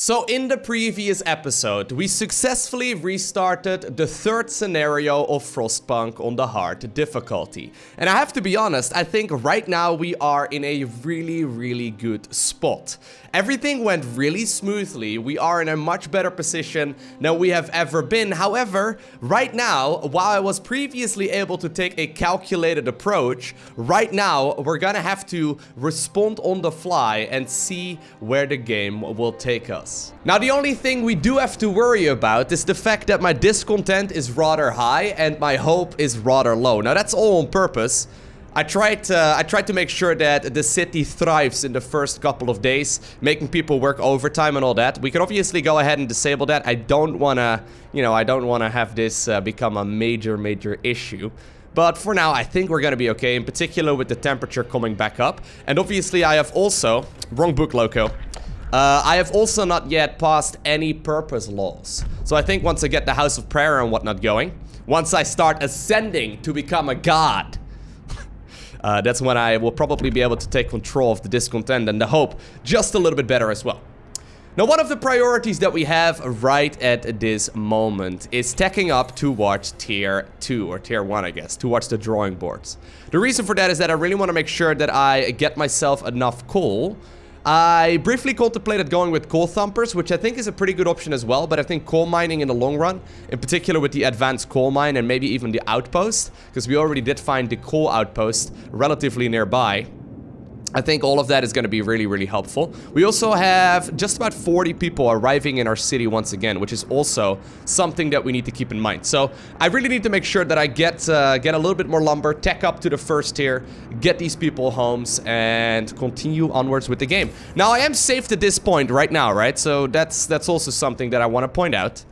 So in the previous episode, we successfully restarted the third scenario of Frostpunk on the hard difficulty. And I have to be honest, I think right now we are in a really good spot. Everything went really smoothly. We are in a much better position than we have ever been. However, right now, while I was previously able to take a calculated approach, right now we're gonna have to respond on the fly and see where the game will take us. Now, the only thing we do have to worry about is the fact that my discontent is rather high and my hope is rather low. Now, that's all on purpose. I tried to make sure that the city thrives in the first couple of days, making people work overtime and all that. We can obviously go ahead and disable that. I don't wanna, I don't wanna have this become a major issue. But for now, I think we're gonna be okay, in particular with the temperature coming back up. And obviously, I have also, wrong book, Loco. I have also not yet passed any purpose laws. So I think once I get the House of Prayer and whatnot going, once I start ascending to become a god, that's when I will probably be able to take control of the discontent and the hope just a little bit better as well. Now, one of the priorities that we have right at this moment is teching up towards tier 2, or tier 1, I guess, towards the drawing boards. The reason for that is that I really want to make sure that I get myself enough coal. I briefly contemplated going with coal thumpers, which I think is a pretty good option as well, but I think coal mining in the long run, in particular with the advanced coal mine and maybe even the outpost, because we already did find the coal outpost relatively nearby. I think all of that is going to be really helpful. We also have just about 40 people arriving in our city once again, which is also something that we need to keep in mind. So I really need to make sure that I get a little bit more lumber, tech up to the first tier, get these people homes, and continue onwards with the game. Now, I am safe at this point right now, right? So that's also something that I want to point out.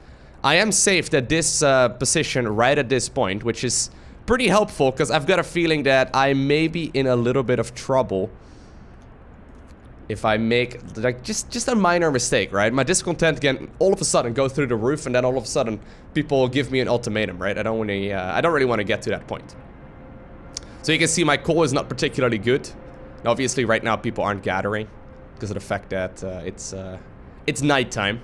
I am safe at this position right at this point, which is pretty helpful because I've got a feeling that I may be in a little bit of trouble if I make, like, just a minor mistake, right? My discontent can all of a sudden go through the roof, and then all of a sudden people give me an ultimatum, right? I don't really want to get to that point. So you can see my coal is not particularly good. And obviously, right now people aren't gathering because of the fact that it's nighttime.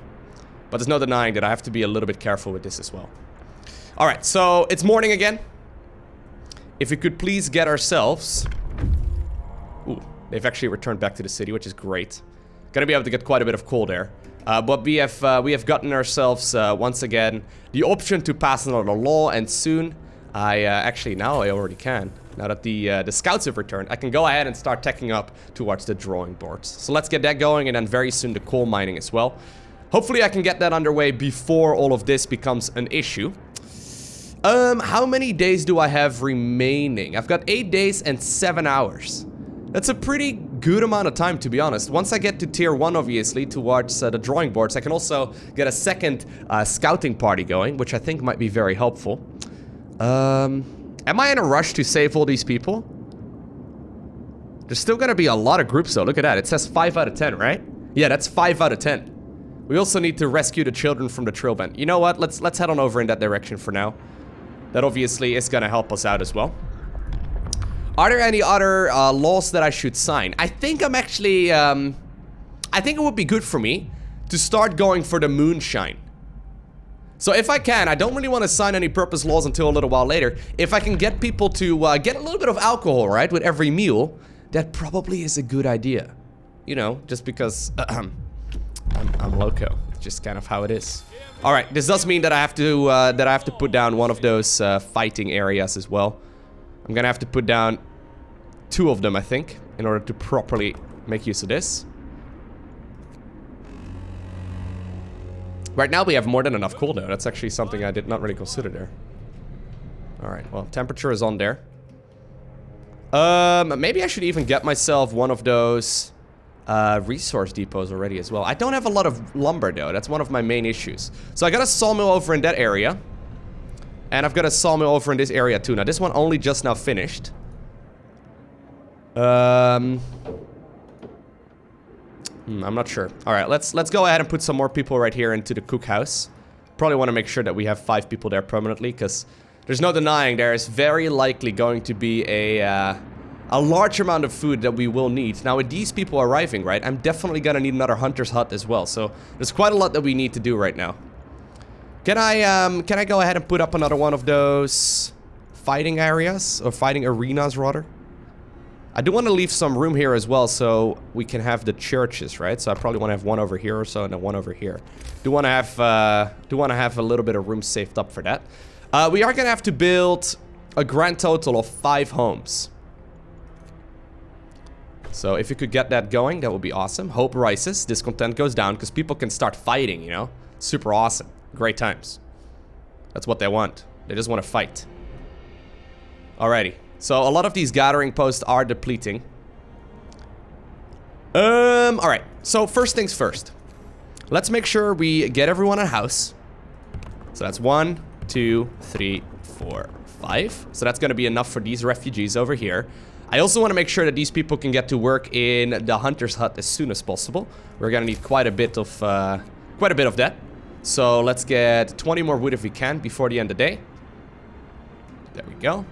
But there's no denying that I have to be a little bit careful with this as well. All right, so it's morning again. If we could please get ourselves... Ooh. They've actually returned back to the city, which is great. Gonna be able to get quite a bit of coal there. But we have gotten ourselves, once again, the option to pass another law, and soon, actually, now I already can. Now that the scouts have returned, I can go ahead and start teching up towards the drawing boards. So let's get that going, and then very soon the coal mining as well. Hopefully I can get that underway before all of this becomes an issue. How many days do I have remaining? I've got 8 days and 7 hours. That's a pretty good amount of time, to be honest. Once I get to tier 1, obviously, towards the drawing boards, I can also get a second scouting party going, which I think might be very helpful. Am I in a rush to save all these people? There's still gonna be a lot of groups, though. Look at that. It says 5 out of 10, right? Yeah, that's 5 out of 10. We also need to rescue the children from the trail band. You know what? Let's head on over in that direction for now. That obviously is gonna help us out as well. Are there any other laws that I should sign? I think I'm actually, I think it would be good for me to start going for the moonshine. So if I can, I don't really want to sign any purpose laws until a little while later. If I can get people to get a little bit of alcohol, right, with every meal, that probably is a good idea. You know, just because I'm loco. It's just kind of how it is. All right, this does mean that I have to put down one of those fighting areas as well. I'm gonna have to put down 2 of them, I think, in order to properly make use of this. Right now we have more than enough coal, though. That's actually something I did not really consider there. Alright, well, temperature is on there. Maybe I should even get myself one of those resource depots already as well. I don't have a lot of lumber, though. That's one of my main issues. So I got a sawmill over in that area. And I've got a sawmill over in this area too. Now this one only just now finished. I'm not sure. Alright, let's go ahead and put some more people right here into the cookhouse. Probably want to make sure that we have 5 people there permanently, because there's no denying there is very likely going to be a a large amount of food that we will need. Now with these people arriving, right, I'm definitely gonna need another hunter's hut as well. So there's quite a lot that we need to do right now. Can I go ahead and put up another one of those fighting areas, or fighting arenas rather? I do want to leave some room here as well so we can have the churches, right? So I probably want to have one over here or so and then one over here. Do want to have a little bit of room saved up for that. We are gonna have to build a grand total of 5 homes. So if you could get that going, that would be awesome. Hope rises, discontent goes down, because people can start fighting, you know? Super awesome. Great times. That's what they want. They just want to fight. Alrighty. So a lot of these gathering posts are depleting. Alright. So first things first. Let's make sure we get everyone a house. So that's 1, 2, 3, 4, 5. So that's going to be enough for these refugees over here. I also want to make sure that these people can get to work in the hunter's hut as soon as possible. We're going to need quite a bit of that. So let's get 20 more wood if we can before the end of the day. There we go.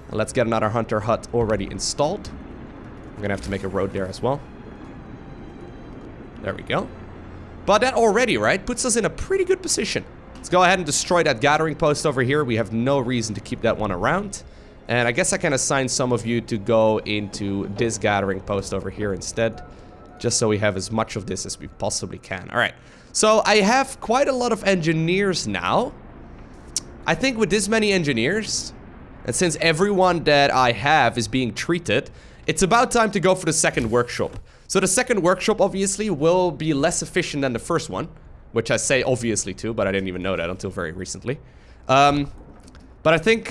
And let's get another hunter hut already installed. We're gonna have to make a road there as well. There we go. But that already, right, puts us in a pretty good position. Let's go ahead and destroy that gathering post over here. We have no reason to keep that one around. And I guess I can assign some of you to go into this gathering post over here instead. Just so we have as much of this as we possibly can. Alright. So I have quite a lot of engineers now. I think with this many engineers, and since everyone that I have is being treated, it's about time to go for the second workshop. So the second workshop obviously will be less efficient than the first one, which I say obviously too, but I didn't even know that until very recently. But I think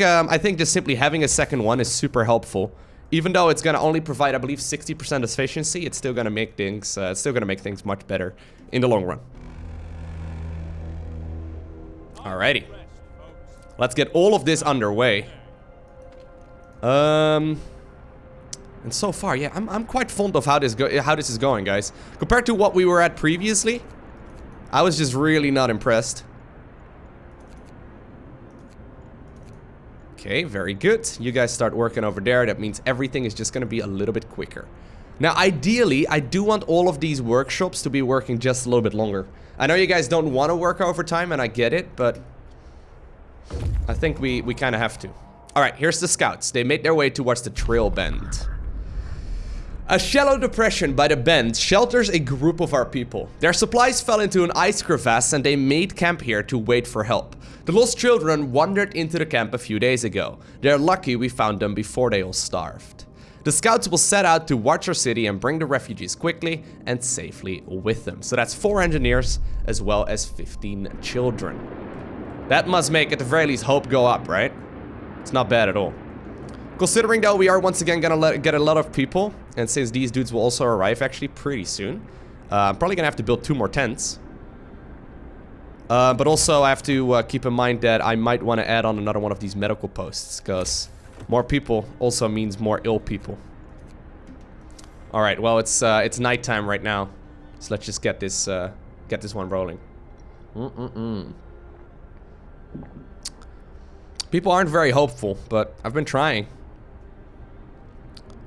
just simply having a second one is super helpful. Even though it's gonna only provide, I believe, 60% efficiency, it's still gonna make things much better in the long run. Alrighty. Let's get all of this underway. And so far, yeah, I'm quite fond of how this is going, guys. Compared to what we were at previously, I was just really not impressed. Okay, very good. You guys start working over there. That means everything is just gonna be a little bit quicker. Now, ideally, I do want all of these workshops to be working just a little bit longer. I know you guys don't want to work overtime, and I get it, but I think we kind of have to. Alright, here's the scouts. They made their way towards the trail bend. A shallow depression by the bend shelters a group of our people. Their supplies fell into an ice crevasse and they made camp here to wait for help. The lost children wandered into the camp a few days ago. They're lucky we found them before they all starved. The scouts will set out to watch our city and bring the refugees quickly and safely with them. So that's 4 engineers as well as 15 children. That must make at the very least hope go up, right? It's not bad at all. Considering though we are once again gonna get a lot of people, and since these dudes will also arrive actually pretty soon, I'm probably gonna have to build 2 more tents. But also I have to keep in mind that I might want to add on another one of these medical posts, because more people also means more ill people. Alright, well it's nighttime right now, so let's just get this one rolling. People aren't very hopeful, but I've been trying.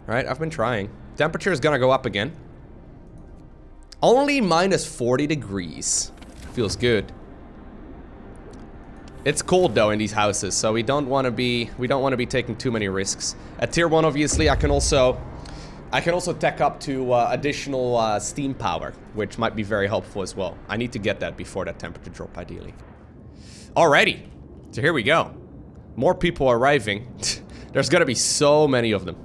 Right, I've been trying. Temperature is gonna go up again. Only minus 40 degrees. Feels good. It's cold though in these houses, so we don't want to be taking too many risks. At tier 1, obviously, I can also tech up to additional steam power, which might be very helpful as well. I need to get that before that temperature drop, ideally. Alrighty, so here we go. More people arriving. There's gonna be so many of them.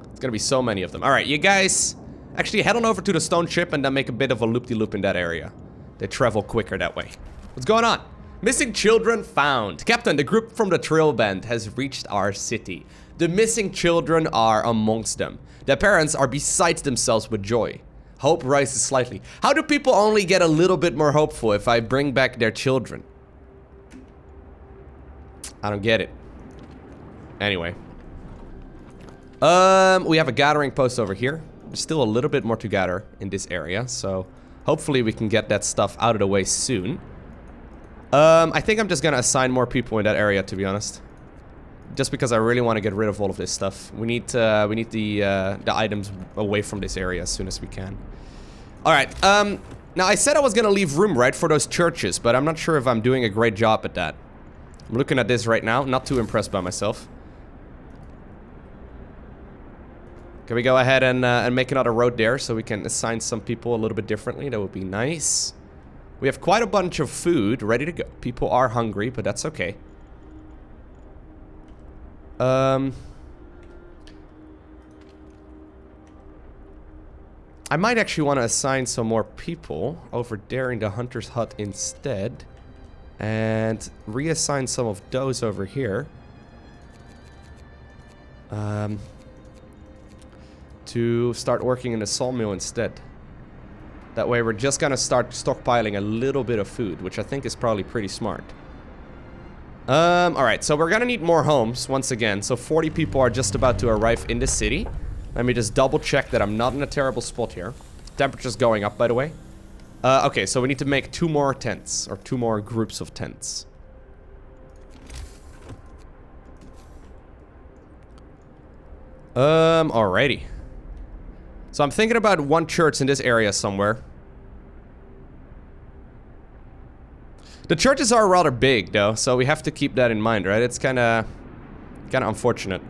It's gonna be so many of them. Alright, you guys actually head on over to the stone ship and then make a bit of a loop-de-loop in that area. They travel quicker that way. What's going on? Missing children found. Captain, the group from the trail band has reached our city. The missing children are amongst them. Their parents are beside themselves with joy. Hope rises slightly. How do people only get a little bit more hopeful if I bring back their children? I don't get it. Anyway. We have a gathering post over here. There's still a little bit more to gather in this area, so hopefully we can get that stuff out of the way soon. I think I'm just gonna assign more people in that area, to be honest. just because I really want to get rid of all of this stuff. We need the items away from this area as soon as we can. All right. Now I said I was gonna leave room, right, for those churches, but I'm not sure if I'm doing a great job at that. I'm looking at this right now, not too impressed by myself. Can we go ahead and make another road there so we can assign some people a little bit differently? That would be nice. We have quite a bunch of food ready to go. People are hungry, but that's okay. I might actually want to assign some more people over there in the hunter's hut instead. And reassign some of those over here. To start working in the sawmill instead. That way we're just gonna start stockpiling a little bit of food, which I think is probably pretty smart. Alright, so we're gonna need more homes once again. So 40 people are just about to arrive in the city. Let me just double check that I'm not in a terrible spot here. Temperature's going up, by the way. Okay, so we need to make 2 more tents, or 2 more groups of tents. Alrighty. So I'm thinking about one church in this area somewhere. The churches are rather big, though, so we have to keep that in mind, right? It's kind of unfortunate.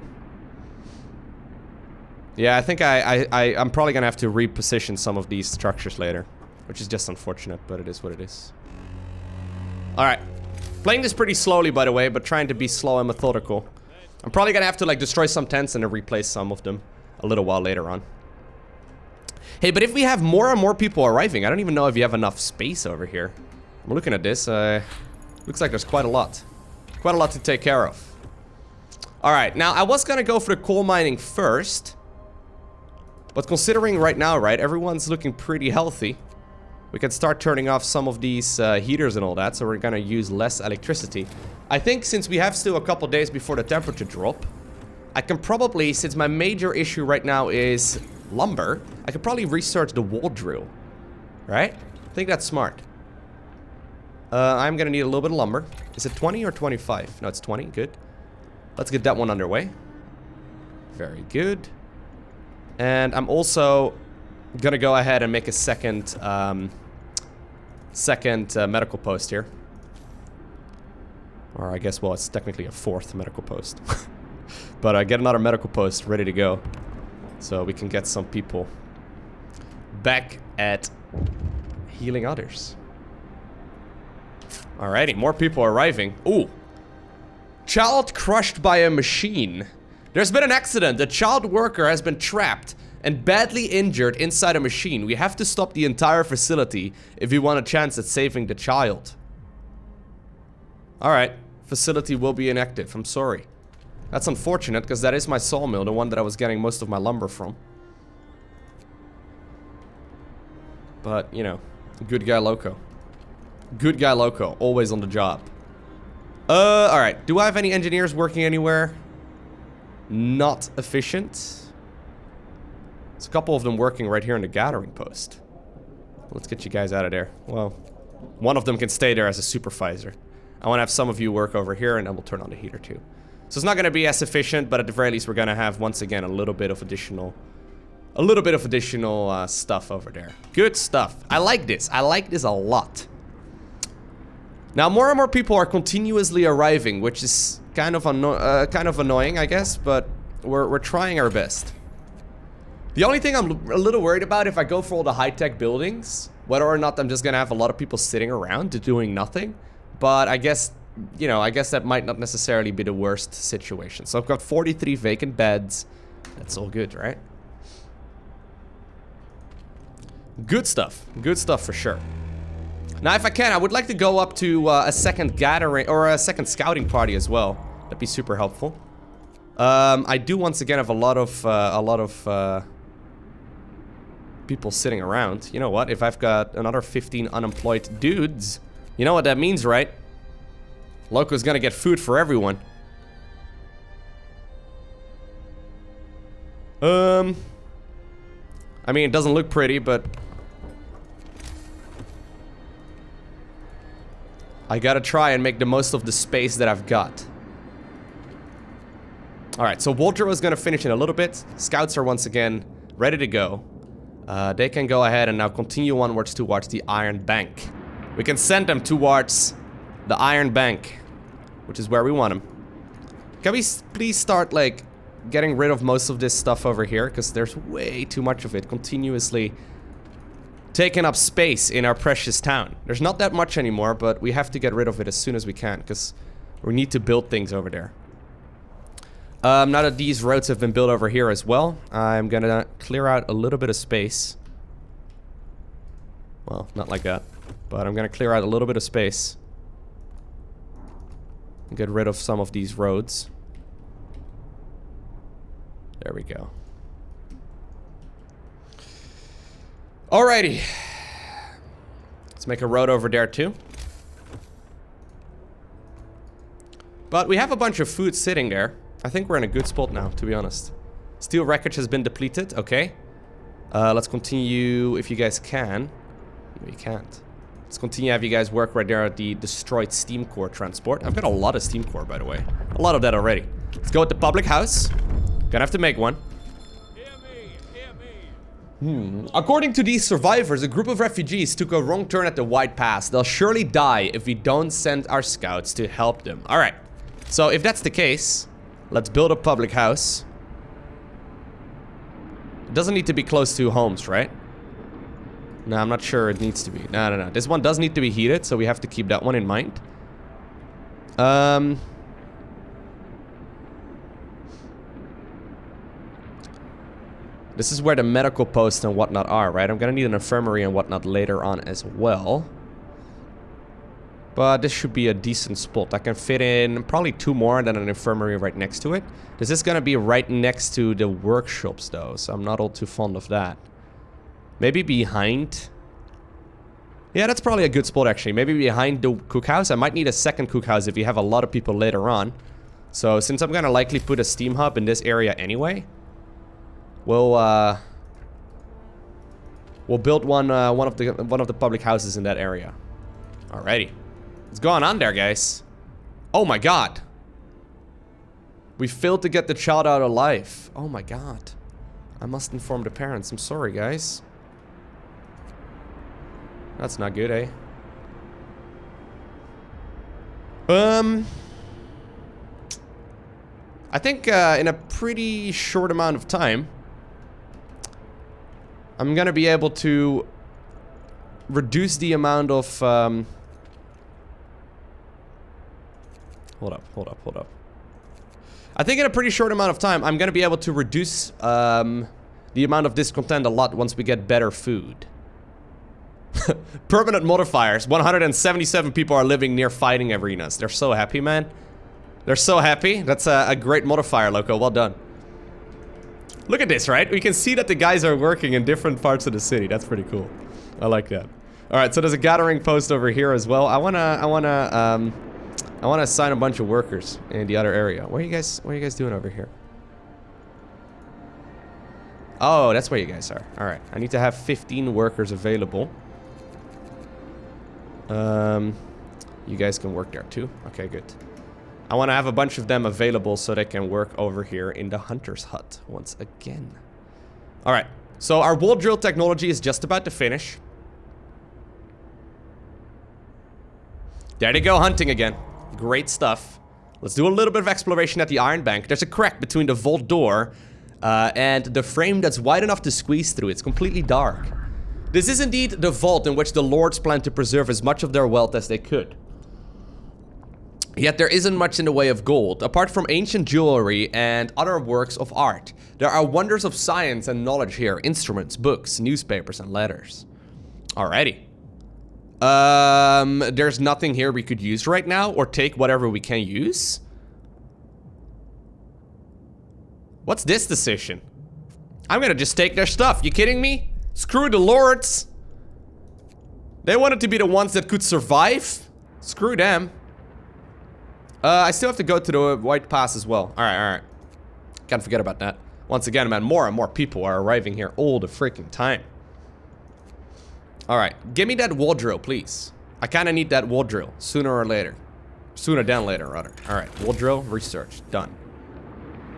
Yeah, I think I'm probably gonna have to reposition some of these structures later, which is just unfortunate, but it is what it is. All right, playing this pretty slowly, by the way, but trying to be slow and methodical. I'm probably gonna have to like destroy some tents and then replace some of them a little while later on. Hey, but if we have more and more people arriving, I don't even know if you have enough space over here. I'm looking at this. Looks like there's quite a lot. Quite a lot to take care of. Alright, now I was gonna go for the coal mining first. But considering right now, right, everyone's looking pretty healthy. We can start turning off some of these heaters and all that, so we're gonna use less electricity. I think since we have still a couple days before the temperature drop, I can probably, since my major issue right now is lumber, I could probably research the wall drill. Right? I think that's smart. I'm gonna need a little bit of lumber. Is it 20 or 25? No, it's 20. Good. Let's get that one underway. Very good. And I'm also gonna go ahead and make a second medical post here. Or I guess, well, it's technically a 4th medical post. But I get another medical post ready to go. So we can get some people back at healing others. Alrighty, more people arriving. Ooh. Child crushed by a machine. There's been an accident. A child worker has been trapped and badly injured inside a machine. We have to stop the entire facility if we want a chance at saving the child. Alright. Facility will be inactive. I'm sorry. That's unfortunate, because that is my sawmill, the one that I was getting most of my lumber from. But, you know, good guy Loco. Good guy Loco, always on the job. Alright. Do I have any engineers working anywhere? Not efficient. There's a couple of them working right here in the gathering post. Let's get you guys out of there. Well, one of them can stay there as a supervisor. I want to have some of you work over here, and then we'll turn on the heater too. So it's not going to be as efficient, but at the very least we're going to have, once again, a little bit of additional stuff over there. Good stuff. I like this. I like this a lot. Now, more and more people are continuously arriving, which is kind of annoying, I guess, but we're trying our best. The only thing I'm a little worried about, if I go for all the high-tech buildings, whether or not I'm just going to have a lot of people sitting around doing nothing. But I guess, you know, I guess that might not necessarily be the worst situation. So I've got 43 vacant beds. That's all good, right? Good stuff. Good stuff for sure. Now, if I can, I would like to go up to a second gathering, or a second scouting party as well. That'd be super helpful. I do once again have a lot of people sitting around. You know what? If I've got another 15 unemployed dudes, you know what that means, right? Loco's gonna get food for everyone. I mean, it doesn't look pretty, but I gotta try and make the most of the space that I've got. Alright, so wall drill is gonna finish in a little bit. Scouts are once again ready to go. They can go ahead and now continue onwards towards the Iron Bank. We can send them towards the Iron Bank, which is where we want them. Can we please start, like, getting rid of most of this stuff over here? Because there's way too much of it continuously taking up space in our precious town. There's not that much anymore, but we have to get rid of it as soon as we can, because we need to build things over there. Now that these roads have been built over here as well, I'm gonna clear out a little bit of space. Well, not like that, but I'm gonna clear out a little bit of space. And get rid of some of these roads. There we go. Alrighty. Let's make a road over there too. But we have a bunch of food sitting there. I think we're in a good spot now, to be honest. Steel wreckage has been depleted. Okay. Let's continue if you guys can. No, you can't. Let's continue have you guys work right there at the destroyed steam core transport. I've got a lot of steam core, by the way. A lot of that already. Let's go with the public house. Gonna have to make one. According to these survivors, a group of refugees took a wrong turn at the White Pass. They'll surely die if we don't send our scouts to help them. Alright. So if that's the case, let's build a public house. It doesn't need to be close to homes, right? No, I'm not sure it needs to be. No. This one does need to be heated, so we have to keep that one in mind. This is where the medical posts and whatnot are, right? I'm gonna need an infirmary and whatnot later on as well. But this should be a decent spot. I can fit in probably 2 more and then an infirmary right next to it. This is gonna be right next to the workshops though, so I'm not all too fond of that. Maybe behind. Yeah, that's probably a good spot actually. Maybe behind the cookhouse. I might need a second cookhouse if you have a lot of people later on. So since I'm gonna likely put a steam hub in this area anyway, we'll build one of the public houses in that area. Alrighty. What's going on there, guys? Oh my god. We failed to get the child out alive. Oh my god. I must inform the parents. I'm sorry, guys. That's not good, eh? I think in a pretty short amount of time, I'm gonna be able to reduce the amount of Hold up. I think in a pretty short amount of time, I'm gonna be able to reduce the amount of discontent a lot once we get better food. Permanent modifiers. 177 people are living near fighting arenas. They're so happy, man. They're so happy. That's a great modifier, Loco. Well done. Look at this, right? We can see that the guys are working in different parts of the city. That's pretty cool. I like that. All right, so there's a gathering post over here as well. I wanna assign a bunch of workers in the other area. What are you guys doing over here? Oh, that's where you guys are. All right, I need to have 15 workers available. You guys can work there too. Okay, good. I want to have a bunch of them available so they can work over here in the hunter's hut once again. All right, so our wall drill technology is just about to finish. There they go, hunting again. Great stuff. Let's do a little bit of exploration at the Iron Bank. There's a crack between the vault door and the frame that's wide enough to squeeze through. It's completely dark. This is indeed the vault in which the lords plan to preserve as much of their wealth as they could. Yet there isn't much in the way of gold, apart from ancient jewelry and other works of art. There are wonders of science and knowledge here, instruments, books, newspapers, and letters. Alrighty. There's nothing here we could use right now, or take whatever we can use. What's this decision? I'm gonna just take their stuff. You kidding me? Screw the lords. They wanted to be the ones that could survive. Screw them. I still have to go to the White Pass as well. Alright. Can't forget about that. Once again, man, more and more people are arriving here all the freaking time. Alright, give me that wall drill, please. I kinda need that wall drill, sooner or later. Sooner than later, rather. Alright, wall drill, research, done.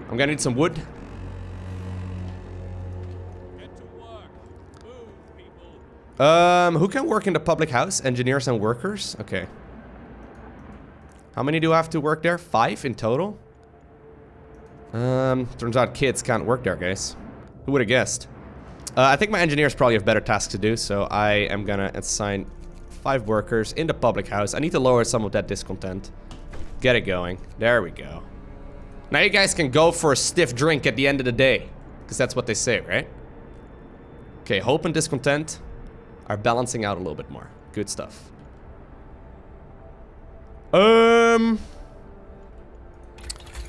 I'm gonna need some wood. Get to work. Move, people. Who can work in the public house? Engineers and workers? Okay. How many do I have to work there? 5 in total? Turns out kids can't work there, guys. Who would have guessed? I think my engineers probably have better tasks to do, so I am gonna assign 5 workers in the public house. I need to lower some of that discontent. Get it going. There we go. Now you guys can go for a stiff drink at the end of the day. Because that's what they say, right? Okay, hope and discontent are balancing out a little bit more. Good stuff.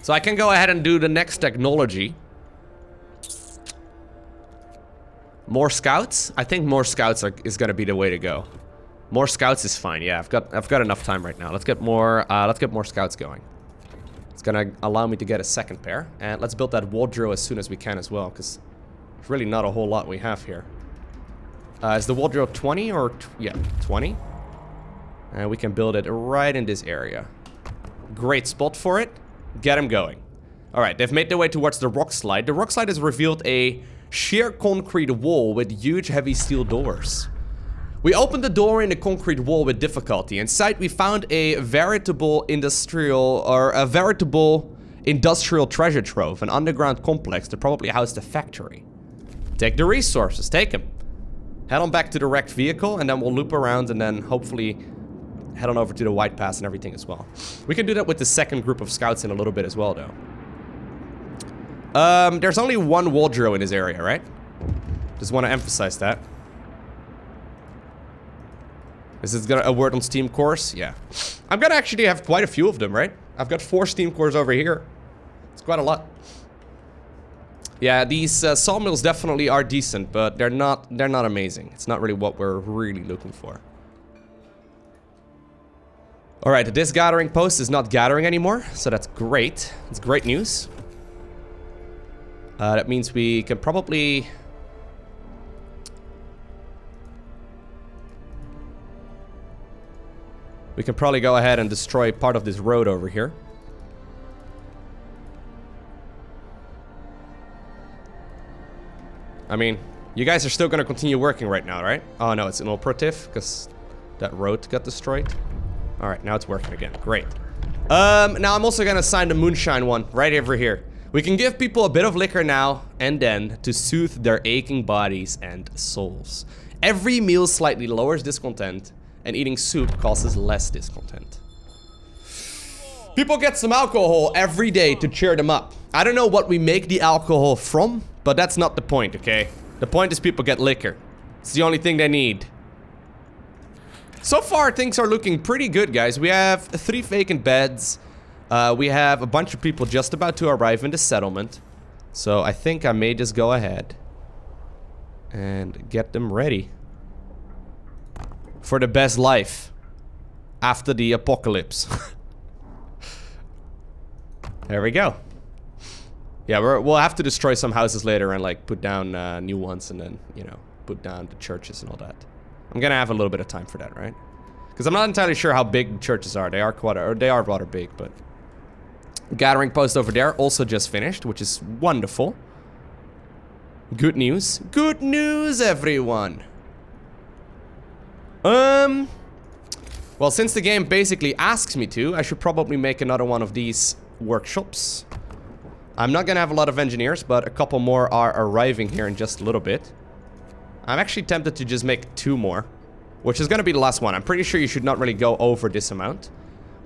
So I can go ahead and do the next technology. More scouts? I think more scouts is gonna be the way to go. More scouts is fine. Yeah, I've got enough time right now. Let's get more scouts going. It's gonna allow me to get a second pair, and let's build that wall drill as soon as we can as well, because there's really not a whole lot we have here. Is the wall drill 20 or yeah, 20? And we can build it right in this area. Great spot for it. Get them going. All right, they've made their way towards the rock slide. The rock slide has revealed a sheer concrete wall with huge heavy steel doors. We opened the door in the concrete wall with difficulty. Inside we found a veritable industrial treasure trove, an underground complex that probably housed a factory. Take the resources, take them. Head on back to the wrecked vehicle, and then we'll loop around and then hopefully head on over to the White Pass and everything as well. We can do that with the second group of scouts in a little bit as well, though. There's only one wall drill in this area, right? Just want to emphasize that. Is this a word on Steam cores? Yeah. I'm gonna actually have quite a few of them, right? I've got 4 Steam cores over here. It's quite a lot. Yeah, these sawmills definitely are decent, but they're not amazing. It's not really what we're really looking for. All right, this gathering post is not gathering anymore, so that's great. It's great news. That means we can probably... We can probably go ahead and destroy part of this road over here. I mean, you guys are still gonna continue working right now, right? Oh no, it's inoperative because that road got destroyed. All right, now it's working again. Great. Now I'm also gonna assign the moonshine one right over here. We can give people a bit of liquor now and then to soothe their aching bodies and souls. Every meal slightly lowers discontent, and eating soup causes less discontent. People get some alcohol every day to cheer them up. I don't know what we make the alcohol from, but that's not the point, okay? The point is people get liquor. It's the only thing they need. So far, things are looking pretty good, guys. We have 3 vacant beds. We have a bunch of people just about to arrive in the settlement. So I think I may just go ahead and get them ready for the best life after the apocalypse. There we go. Yeah, we'll have to destroy some houses later and like put down new ones, and then, you know, put down the churches and all that. I'm gonna have a little bit of time for that, right? Because I'm not entirely sure how big the churches are. They are rather big, but gathering post over there also just finished, which is wonderful. Good news. Good news, everyone. Well, since the game basically asks me to, I should probably make another one of these workshops. I'm not gonna have a lot of engineers, but a couple more are arriving here in just a little bit. I'm actually tempted to just make 2 more, which is gonna be the last one. I'm pretty sure you should not really go over this amount.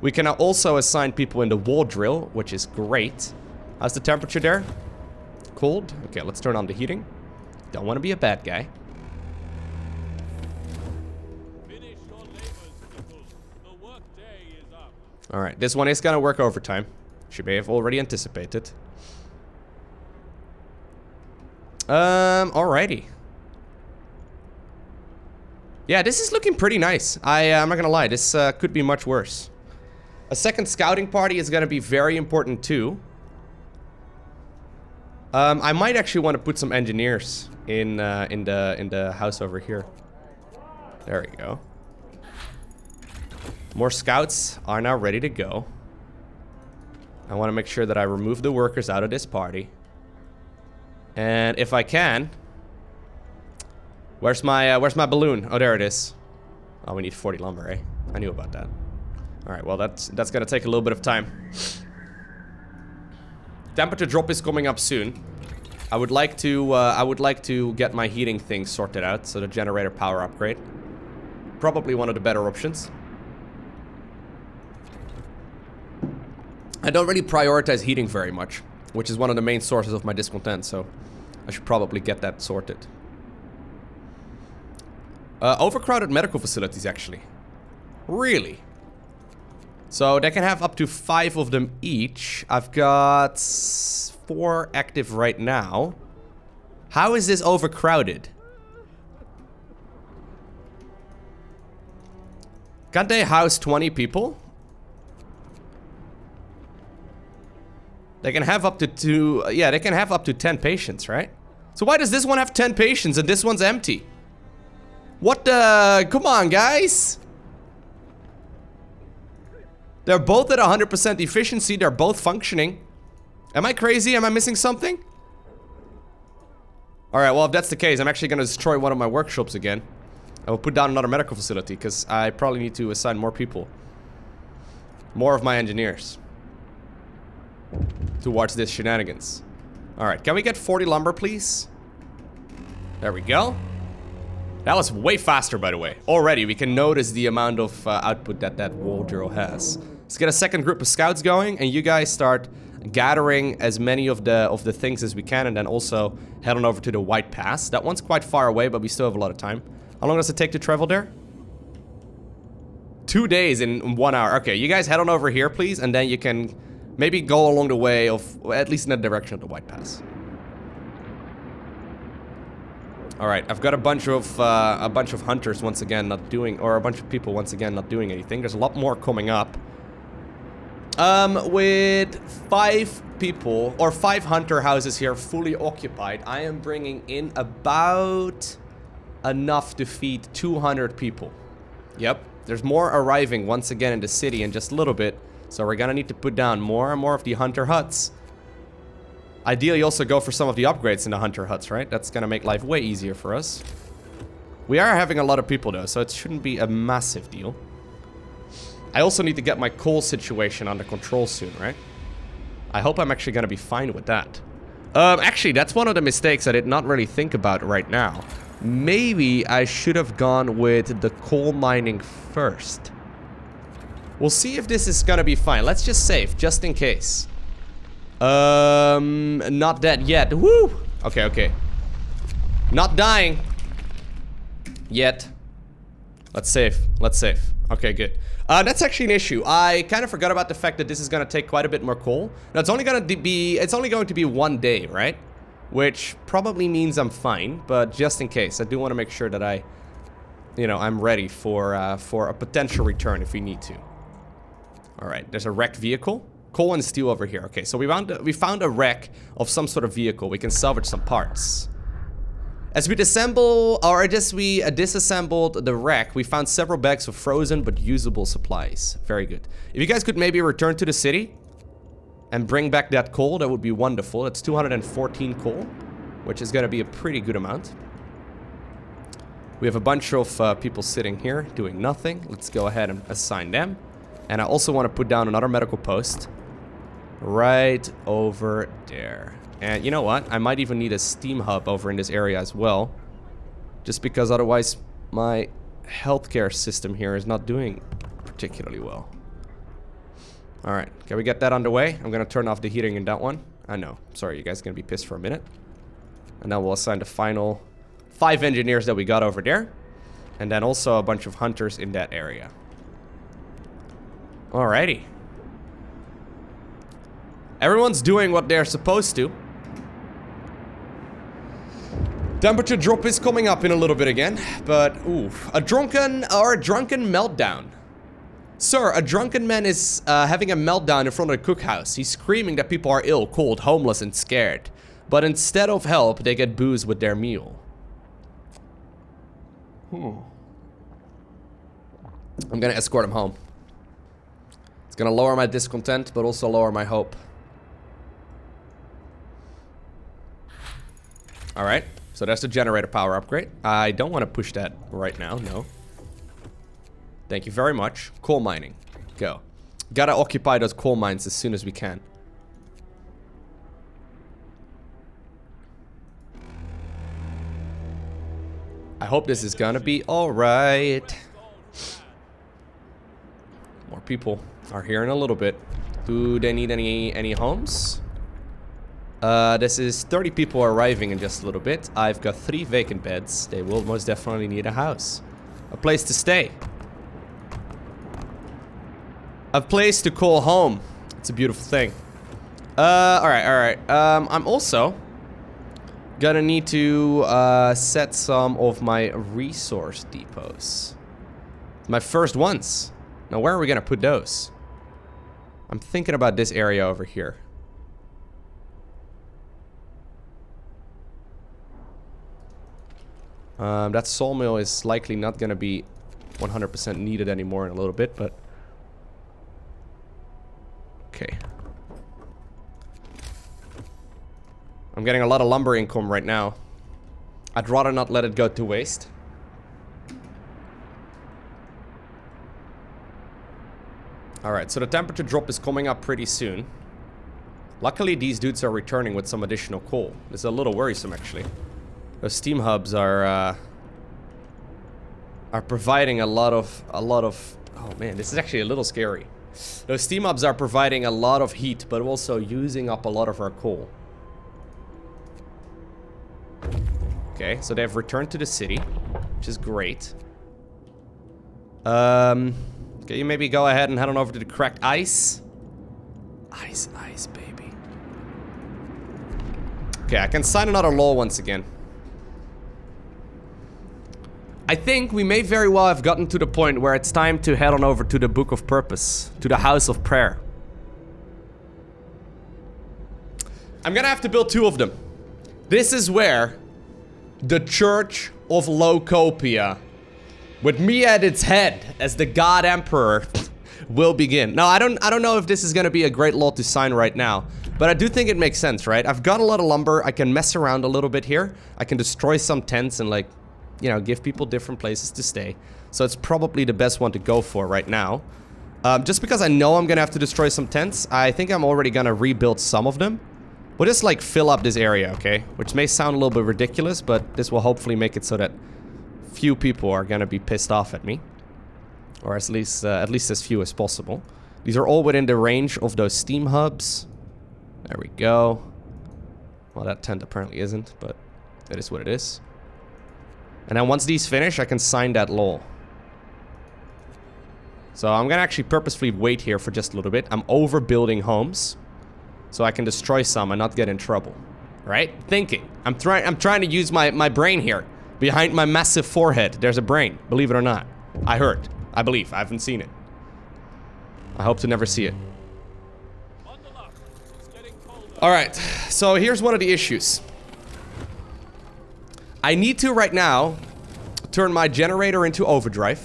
We can also assign people in the wall drill, which is great. How's the temperature there? Cold? Okay, let's turn on the heating. Don't want to be a bad guy. Finish your labors, people. The work day is up. All right, this one is gonna work overtime. She may have already anticipated. Alrighty. Yeah, this is looking pretty nice. I'm not gonna lie, this could be much worse. A second scouting party is gonna be very important too. I might actually want to put some engineers in the house over here. There we go. More scouts are now ready to go. I want to make sure that I remove the workers out of this party. And if I can... Where's my balloon? Oh, there it is. Oh, we need 40 lumber, eh? I knew about that. Alright, well, that's gonna take a little bit of time. Temperature drop is coming up soon. I would like to get my heating thing sorted out, so the generator power upgrade. Probably one of the better options. I don't really prioritize heating very much, which is one of the main sources of my discontent, so I should probably get that sorted. Overcrowded medical facilities, actually. Really? So they can have up to 5 of them each. I've got 4 active right now. How is this overcrowded? Can't they house 20 people? They can have up to 2... yeah, they can have up to 10 patients, right? So why does this one have 10 patients and this one's empty? What the... come on, guys! They're both at 100% efficiency. They're both functioning. Am I crazy? Am I missing something? Alright, well, if that's the case, I'm actually gonna destroy one of my workshops again. I will put down another medical facility, because I probably need to assign more people. More of my engineers. Towards this shenanigans. Alright, can we get 40 lumber, please? There we go. That was way faster, by the way. Already, we can notice the amount of output that wall drill has. Let's get a second group of scouts going, and you guys start gathering as many of the things as we can, and then also head on over to the White Pass. That one's quite far away, but we still have a lot of time. How long does it take to travel there? 2 days in 1 hour. Okay, you guys head on over here, please, and then you can maybe go along the way of, at least in the direction of the White Pass. Alright, I've got a bunch of hunters once again not doing, or a bunch of people once again not doing anything. There's a lot more coming up. With 5 people, or 5 hunter houses here fully occupied, I am bringing in about enough to feed 200 people. Yep, there's more arriving once again in the city in just a little bit, so we're gonna need to put down more and more of the hunter huts. Ideally also go for some of the upgrades in the hunter huts, right? That's gonna make life way easier for us. We are having a lot of people though, so it shouldn't be a massive deal. I also need to get my coal situation under control soon, right? I hope I'm actually gonna be fine with that. Actually, that's one of the mistakes I did not really think about right now. Maybe I should have gone with the coal mining first. We'll see if this is gonna be fine. Let's just save, just in case. Not dead yet. Woo! Okay, okay. Not dying. Yet. Let's save. Let's save. Okay, good. That's actually an issue. I kind of forgot about the fact that this is gonna take quite a bit more coal. Now, it's only going to be 1 day, right? Which probably means I'm fine, but just in case, I do want to make sure that I'm ready for a potential return if we need to. Alright, there's a wrecked vehicle. Coal and steel over here. Okay, so we found a wreck of some sort of vehicle. We can salvage some parts. As we disassembled the wreck, we found several bags of frozen but usable supplies. Very good. If you guys could maybe return to the city and bring back that coal, that would be wonderful. It's 214 coal, which is going to be a pretty good amount. We have a bunch of people sitting here doing nothing. Let's go ahead and assign them. And I also want to put down another medical post right over there. And you know what? I might even need a steam hub over in this area as well. Just because otherwise my healthcare system here is not doing particularly well. Alright, can we get that underway? I'm gonna turn off the heating in that one. I know. Sorry, you guys are gonna be pissed for a minute. And then we'll assign the final 5 engineers that we got over there. And then also a bunch of hunters in that area. Alrighty. Everyone's doing what they're supposed to. Temperature drop is coming up in a little bit again, but oof. A drunken meltdown. Sir, a drunken man is having a meltdown in front of the cookhouse. He's screaming that people are ill, cold, homeless, and scared. But instead of help, they get booze with their meal. I'm gonna escort him home. It's gonna lower my discontent, but also lower my hope. Alright, so that's the generator power upgrade. I don't want to push that right now, no. Thank you very much. Coal mining. Go. Gotta occupy those coal mines as soon as we can. I hope this is gonna be alright. More people are here in a little bit. Do they need any homes? This is 30 people arriving in just a little bit. I've got 3 vacant beds. They will most definitely need a house. A place to stay. A place to call home. It's a beautiful thing. Alright. I'm also gonna need to set some of my resource depots. My first ones. Now where are we gonna put those? I'm thinking about this area over here. That sawmill is likely not gonna be 100% needed anymore in a little bit, but... Okay. I'm getting a lot of lumber income right now. I'd rather not let it go to waste. Alright, so the temperature drop is coming up pretty soon. Luckily, these dudes are returning with some additional coal. This is a little worrisome, actually. Those steam hubs are providing a lot of... Oh man, this is actually a little scary. Those steam hubs are providing a lot of heat, but also using up a lot of our coal. Okay, so they've returned to the city, which is great. Can you maybe go ahead and head on over to the cracked ice? Ice, baby. Okay, I can sign another law once again. I think we may very well have gotten to the point where it's time to head on over to the Book of Purpose, to the House of Prayer. I'm gonna have to build 2 of them. This is where the Church of Locopia, with me at its head as the God Emperor, will begin. Now, I don't know if this is gonna be a great law to sign right now, but I do think it makes sense, right? I've got a lot of lumber. I can mess around a little bit here. I can destroy some tents and, like, you know, give people different places to stay. So it's probably the best one to go for right now. Just because I know I'm gonna have to destroy some tents, I think I'm already gonna rebuild some of them. We'll just, like, fill up this area, okay? Which may sound a little bit ridiculous, but this will hopefully make it so that few people are gonna be pissed off at me. Or at least as few as possible. These are all within the range of those steam hubs. There we go. Well, that tent apparently isn't, but it is what it is. And then once these finish, I can sign that law. So I'm gonna actually purposefully wait here for just a little bit. I'm overbuilding homes, so I can destroy some and not get in trouble. Right? Thinking. I'm trying to use my brain here. Behind my massive forehead, there's a brain. Believe it or not. I heard. I believe. I haven't seen it. I hope to never see it. Alright, so here's one of the issues. I need to, right now, turn my generator into overdrive.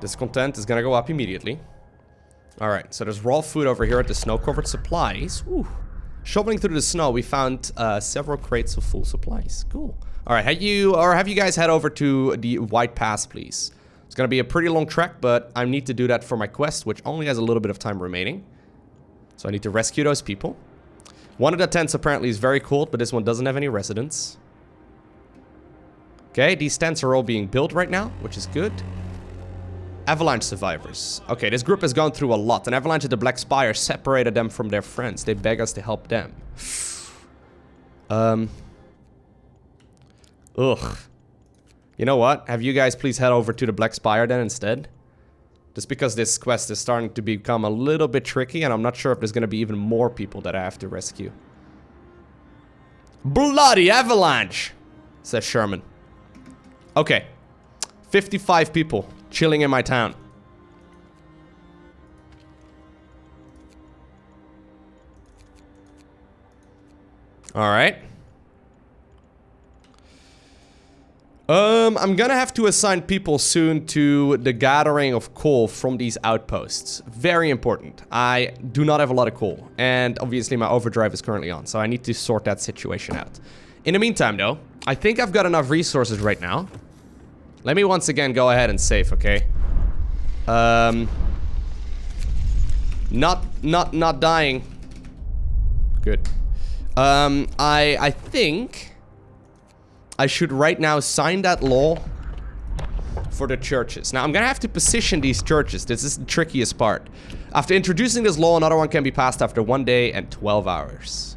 Discontent is gonna go up immediately. Alright, so there's raw food over here at the snow-covered supplies. Ooh. Shoveling through the snow, we found several crates of full supplies. Cool. Alright, have you guys head over to the White Pass, please? It's gonna be a pretty long trek, but I need to do that for my quest, which only has a little bit of time remaining. So I need to rescue those people. One of the tents apparently is very cold, but this one doesn't have any residents. Okay, these tents are all being built right now, which is good. Avalanche survivors. Okay, this group has gone through a lot. An avalanche at the Black Spire separated them from their friends. They beg us to help them. Ugh. You know what? Have you guys please head over to the Black Spire then instead? Just because this quest is starting to become a little bit tricky, and I'm not sure if there's gonna be even more people that I have to rescue. Bloody avalanche! Says Sherman. Okay. 55 people chilling in my town. Alright. I'm gonna have to assign people soon to the gathering of coal from these outposts. Very important. I do not have a lot of coal, and obviously my overdrive is currently on, so I need to sort that situation out. In the meantime, though, I think I've got enough resources right now. Let me once again go ahead and save, okay? Not dying. Good. I think I should right now sign that law for the churches. Now, I'm gonna have to position these churches. This is the trickiest part. After introducing this law, another one can be passed after 1 day and 12 hours.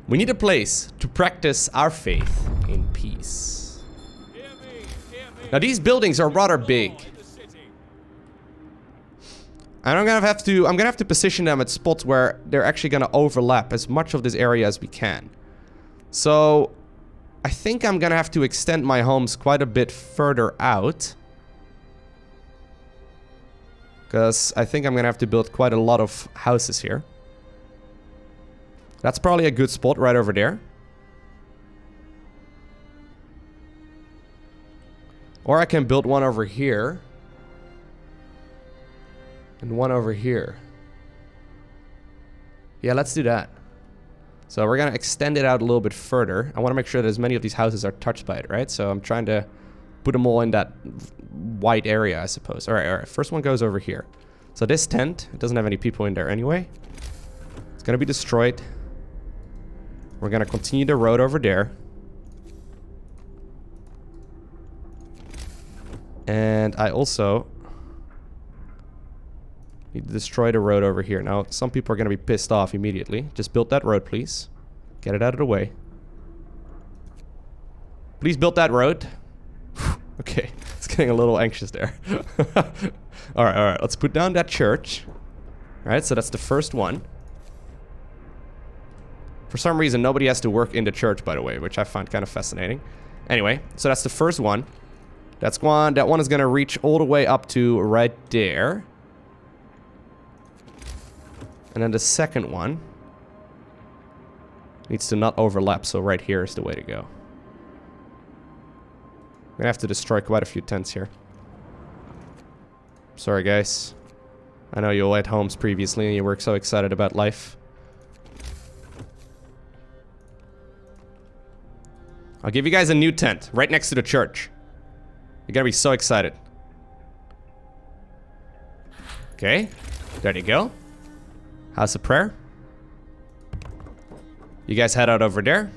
We need a place to practice our faith in peace. Hear me, Now, these buildings are rather big. in the city. And I'm gonna have to position them at spots where they're actually gonna overlap as much of this area as we can. So I think I'm gonna have to extend my homes quite a bit further out. Because I think I'm gonna have to build quite a lot of houses here. That's probably a good spot right over there. Or I can build one over here. And one over here. Yeah, let's do that. So we're gonna extend it out a little bit further. I want to make sure that as many of these houses are touched by it, right? So I'm trying to put them all in that white area, I suppose. All right. First one goes over here. So this tent, it doesn't have any people in there anyway. It's gonna be destroyed. We're gonna continue the road over there. And I also need to destroy the road over here. Now, some people are going to be pissed off immediately. Just build that road, please. Get it out of the way. Please build that road. Okay, it's getting a little anxious there. Alright. Let's put down that church. Alright, so that's the first one. For some reason, nobody has to work in the church, by the way, which I find kind of fascinating. Anyway, so that's the first one. That's one. That one is going to reach all the way up to right there. And then the second one needs to not overlap, so right here is the way to go. I'm gonna have to destroy quite a few tents here. Sorry, guys. I know you all had homes previously and you were so excited about life. I'll give you guys a new tent right next to the church. You're gonna be so excited. Okay, there you go. House of prayer. You guys head out over there.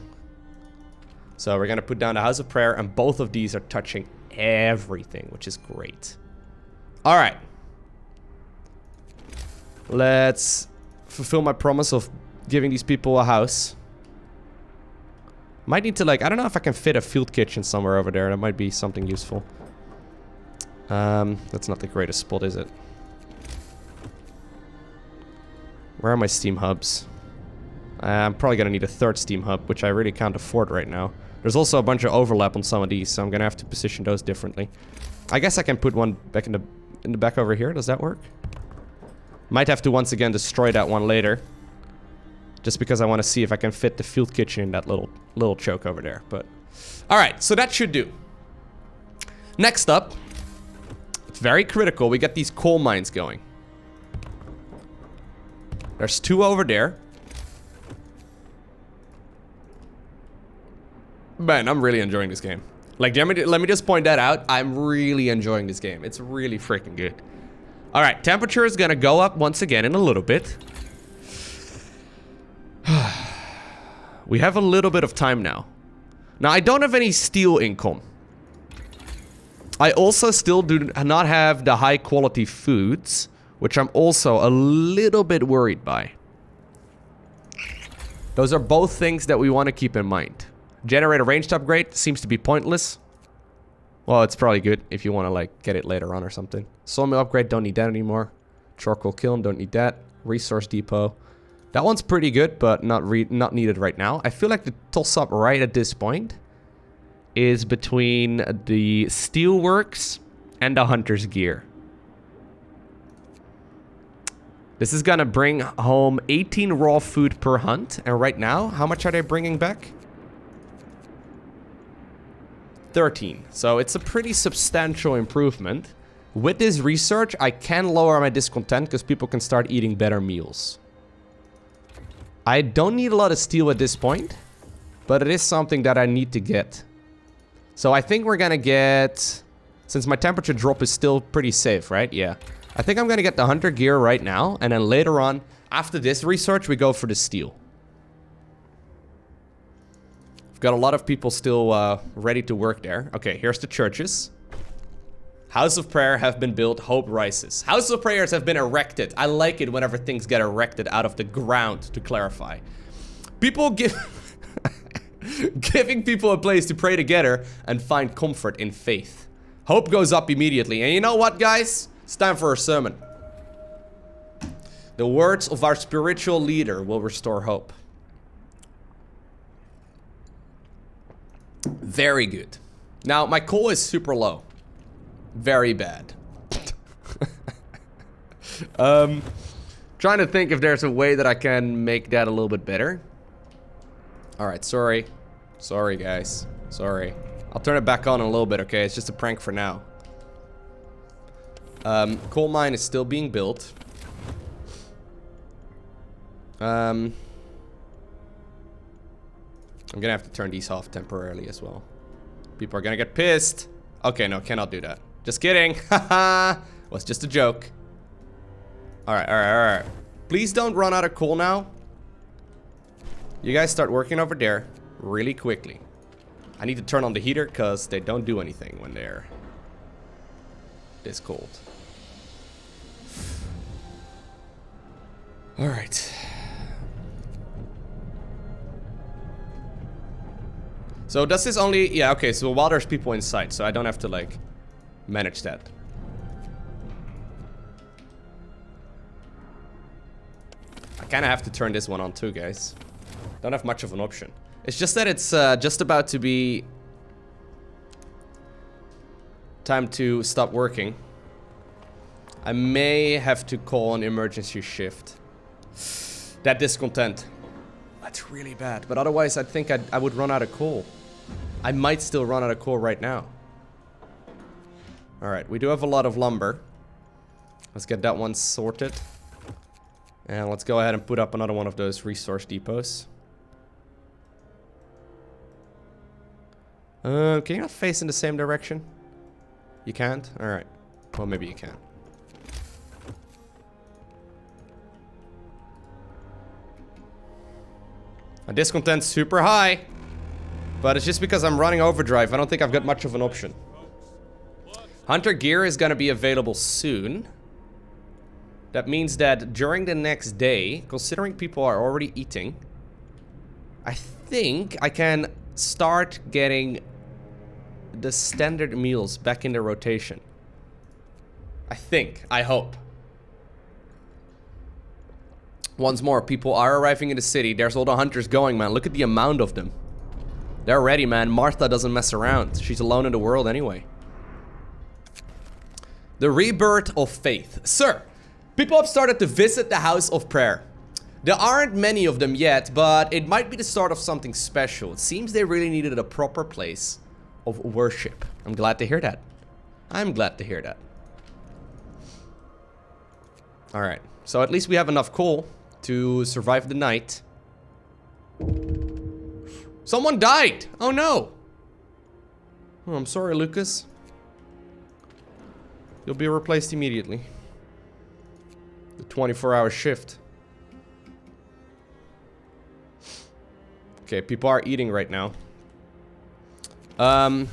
So we're gonna put down the house of prayer, and both of these are touching everything, which is great. All right. Let's fulfill my promise of giving these people a house. Might need to, like, I don't know if I can fit a field kitchen somewhere over there. That might be something useful. That's not the greatest spot, is it? Where are my steam hubs? I'm probably gonna need a third steam hub, which I really can't afford right now. There's also a bunch of overlap on some of these, so I'm gonna have to position those differently. I guess I can put one back in the back over here. Does that work? Might have to once again destroy that one later, just because I want to see if I can fit the field kitchen in that little choke over there. But all right, so that should do. Next up, it's very critical. We get these coal mines going. There's two over there. Man, I'm really enjoying this game. Like, let me just point that out. I'm really enjoying this game. It's really freaking good. All right, temperature is gonna go up once again in a little bit. We have a little bit of time now. Now, I don't have any steel income. I also still do not have the high quality foods, which I'm also a little bit worried by. Those are both things that we want to keep in mind. Generator ranged upgrade seems to be pointless. Well, it's probably good if you want to, like, get it later on or something. Sawmill upgrade, don't need that anymore. Charcoal kiln, don't need that. Resource depot. That one's pretty good, but not needed right now. I feel like the toss-up right at this point is between the steelworks and the hunter's gear. This is gonna bring home 18 raw food per hunt. And right now, how much are they bringing back? 13. So it's a pretty substantial improvement. With this research, I can lower my discontent because people can start eating better meals. I don't need a lot of steel at this point, but it is something that I need to get. So I think we're gonna get... Since my temperature drop is still pretty safe, right? Yeah. I think I'm gonna get the hunter gear right now, and then later on, after this research, we go for the steel. We've got a lot of people still ready to work there. Okay, here's the churches. House of Prayer have been built, hope rises. House of Prayers have been erected. I like it whenever things get erected out of the ground, to clarify. People give... Giving people a place to pray together and find comfort in faith. Hope goes up immediately. And you know what, guys? It's time for a sermon. The words of our spiritual leader will restore hope. Very good. Now, my coal is super low. Very bad. Trying to think if there's a way that I can make that a little bit better. Alright, sorry. Sorry, guys. Sorry. I'll turn it back on in a little bit, okay? It's just a prank for now. Coal mine is still being built. I'm gonna have to turn these off temporarily as well. People are gonna get pissed. Okay, no, cannot do that. Just kidding. Haha. Was just a joke. Alright, alright. Please don't run out of coal now. You guys start working over there really quickly. I need to turn on the heater because they don't do anything when they're this cold. Alright. So does this only... Yeah, okay, so while there's people inside, so I don't have to, like, manage that. I kind of have to turn this one on too, guys. Don't have much of an option. It's just that it's just about to be... time to stop working. I may have to call an emergency shift. That discontent. That's really bad. But otherwise, I think I would run out of coal. I might still run out of coal right now. Alright, we do have a lot of lumber. Let's get that one sorted. And let's go ahead and put up another one of those resource depots. Can you not face in the same direction? You can't? Alright. Well, maybe you can. My discontent's super high. But it's just because I'm running overdrive. I don't think I've got much of an option. Hunter gear is gonna be available soon. That means that during the next day, considering people are already eating, I think I can start getting the standard meals back into rotation. I think. I hope. Once more, people are arriving in the city. There's all the hunters going, man. Look at the amount of them. They're ready, man. Martha doesn't mess around. She's alone in the world anyway. The rebirth of faith. Sir, people have started to visit the House of Prayer. There aren't many of them yet, but it might be the start of something special. It seems they really needed a proper place of worship. I'm glad to hear that. I'm glad to hear that. Alright, so at least we have enough coal to survive the night. Someone died! Oh no! Oh, I'm sorry, Lucas. You'll be replaced immediately. The 24-hour shift. Okay, people are eating right now. I'm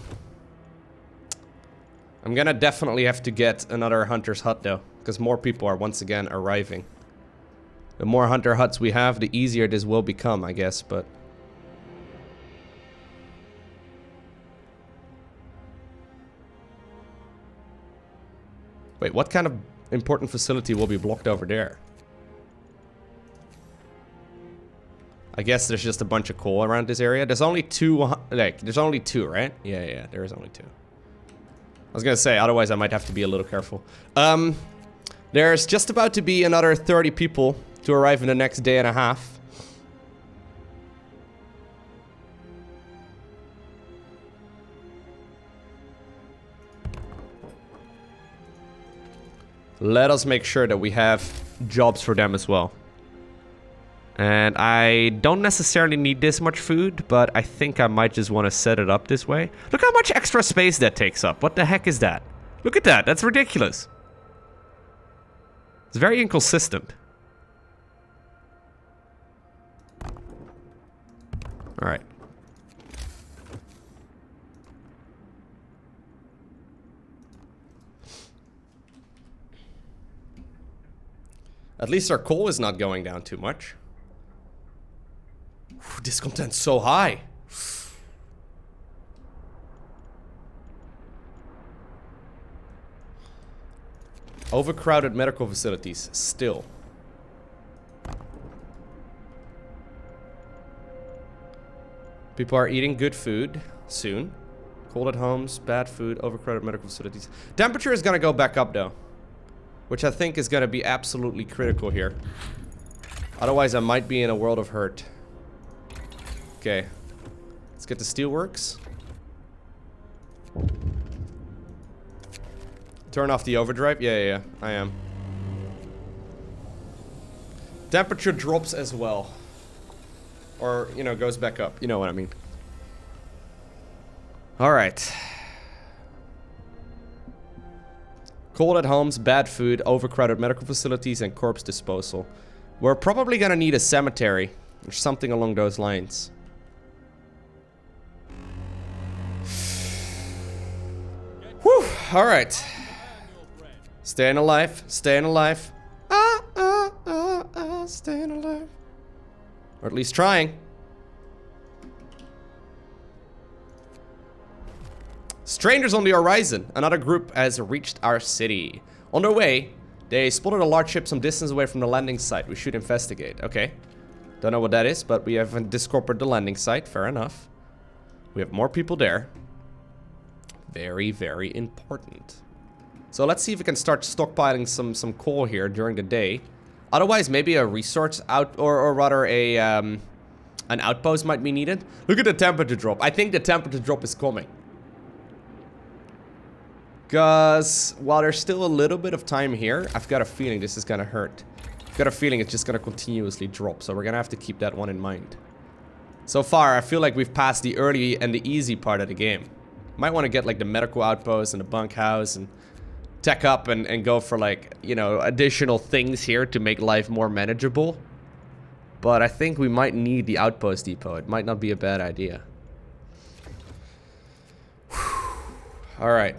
gonna definitely have to get another hunter's hut though, because more people are once again arriving. The more hunter huts we have, the easier this will become, I guess, but... Wait, what kind of important facility will be blocked over there? I guess there's just a bunch of coal around this area. There's only two, like, there's only two, right? Yeah, there is only two. I was gonna say, otherwise I might have to be a little careful. There's just about to be another 30 people to arrive in the next day and a half. let us make sure that we have jobs for them as well. And I don't necessarily need this much food, but I think I might just want to set it up this way. Look how much extra space that takes up. What the heck is that? Look at that. That's ridiculous. It's very inconsistent. All right. At least our coal is not going down too much. Discontent's so high. Overcrowded medical facilities, still. People are eating good food soon. Cold at homes, bad food, overcrowded medical facilities. Temperature is gonna go back up though, which I think is gonna be absolutely critical here. Otherwise, I might be in a world of hurt. Okay, let's get the steelworks. Turn off the overdrive. Yeah, I am. Temperature drops as well. Or, you know, goes back up. You know what I mean. Alright. Cold at homes, bad food, overcrowded medical facilities, and corpse disposal. We're probably gonna need a cemetery. Or something along those lines. Whew, alright. Staying alive, staying alive. Staying alive. Or at least trying. Strangers on the horizon. Another group has reached our city. On their way, they spotted a large ship some distance away from the landing site. We should investigate. Okay. Don't know what that is, but we have discovered the landing site. Fair enough. We have more people there. Very, very important. So let's see if we can start stockpiling some coal here during the day. Otherwise, maybe a resource out, or rather a an outpost might be needed. Look at the temperature drop. I think the temperature drop is coming. Because while there's still a little bit of time here, I've got a feeling this is gonna hurt. I've got a feeling it's just gonna continuously drop, so we're gonna have to keep that one in mind. So far, I feel like we've passed the early and the easy part of the game. Might want to get like the medical outpost and the bunkhouse and tech up and go for like, you know, additional things here to make life more manageable. But I think we might need the outpost depot. It might not be a bad idea. Alright.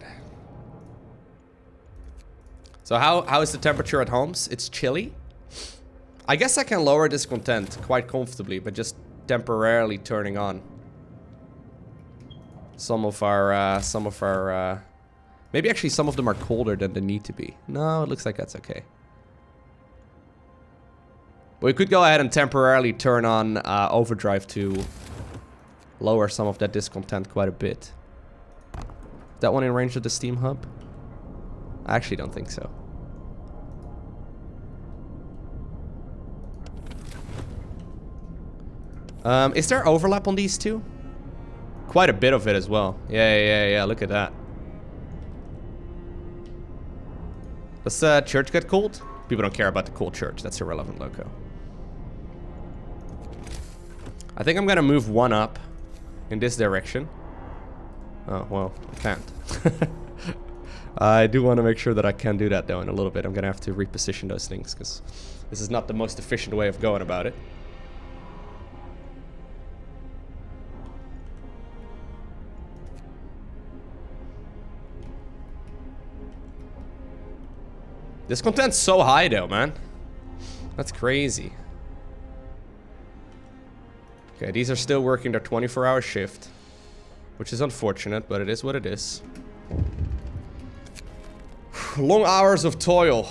So how is the temperature at homes? It's chilly. I guess I can lower discontent quite comfortably, but just temporarily turning on some of our maybe actually some of them are colder than they need to be. No, it looks like that's okay. But we could go ahead and temporarily turn on overdrive to lower some of that discontent quite a bit. That one in range of the steam hub? I actually don't think so. Is there overlap on these two? Quite a bit of it as well. Yeah, look at that. Does the church get cooled? People don't care about the cool church. That's irrelevant, loco. I think I'm gonna move one up in this direction. Oh, well, I can't. I do want to make sure that I can do that, though, in a little bit. I'm gonna have to reposition those things, because this is not the most efficient way of going about it. Discontent's so high though, man. That's crazy. Okay, these are still working their 24-hour shift, which is unfortunate, but it is what it is. Long hours of toil.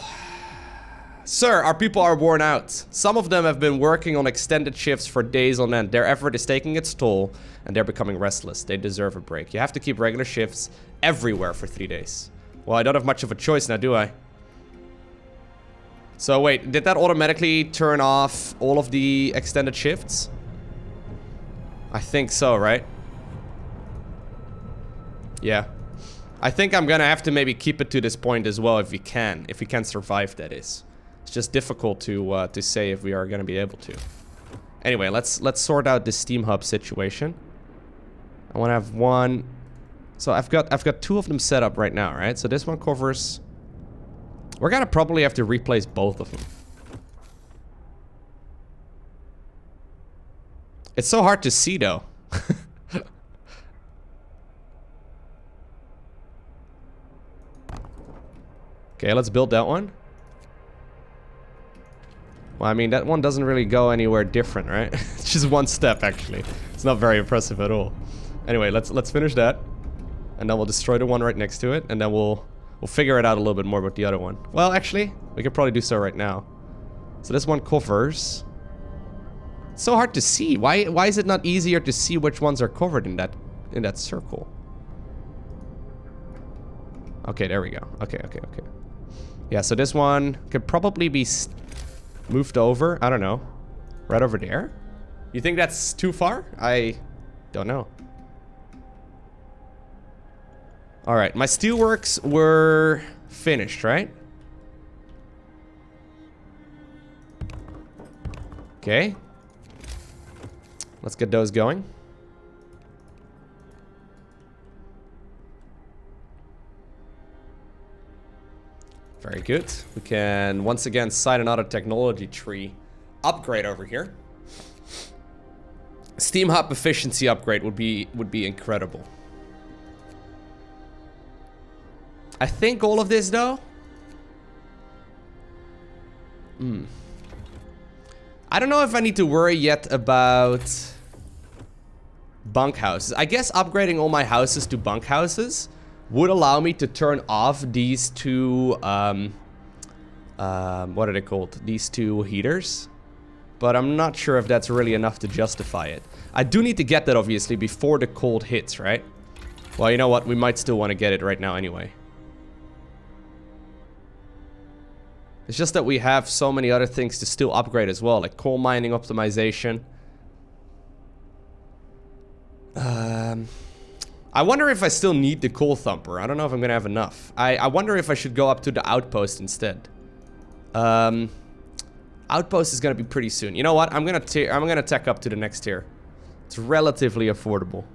Sir, our people are worn out. Some of them have been working on extended shifts for days on end. Their effort is taking its toll, and they're becoming restless. They deserve a break. You have to keep regular shifts everywhere for 3 days. Well, I don't have much of a choice now, do I? So wait, did that automatically turn off all of the extended shifts? I think so, right? Yeah. I think I'm gonna have to maybe keep it to this point as well if we can. If we can survive, that is. It's just difficult to say if we are gonna be able to. Anyway, let's sort out this Steam Hub situation. I wanna have one... So I've got 2 of them set up right now, right? So this one covers... We're gonna probably have to replace both of them. It's so hard to see though. Okay, let's build that one. Well, I mean, that one doesn't really go anywhere different, right? It's just one step, actually. It's not very impressive at all. Anyway, let's finish that. And then we'll destroy the one right next to it. And then we'll figure it out a little bit more about the other one. Well, actually, we could probably do so right now. So this one covers... It's so hard to see. Why is it not easier to see which ones are covered in that circle? Okay, there we go. Okay. Yeah, so this one could probably be moved over. I don't know. Right over there? You think that's too far? I don't know. Alright, my steelworks were finished, right? Okay. Let's get those going. Very good. We can once again cite another technology tree upgrade over here. Steam Hub efficiency upgrade would be incredible. I think all of this though. I don't know if I need to worry yet about bunkhouses. I guess upgrading all my houses to bunkhouses would allow me to turn off these 2, what are they called? These 2 heaters. But I'm not sure if that's really enough to justify it. I do need to get that, obviously, before the cold hits, right? Well, you know what? We might still want to get it right now anyway. It's just that we have so many other things to still upgrade as well, like coal mining optimization. I wonder if I still need the coal thumper. I don't know if I'm gonna have enough. I wonder if I should go up to the outpost instead. Outpost is gonna be pretty soon. You know what? I'm gonna tech up to the next tier. It's relatively affordable.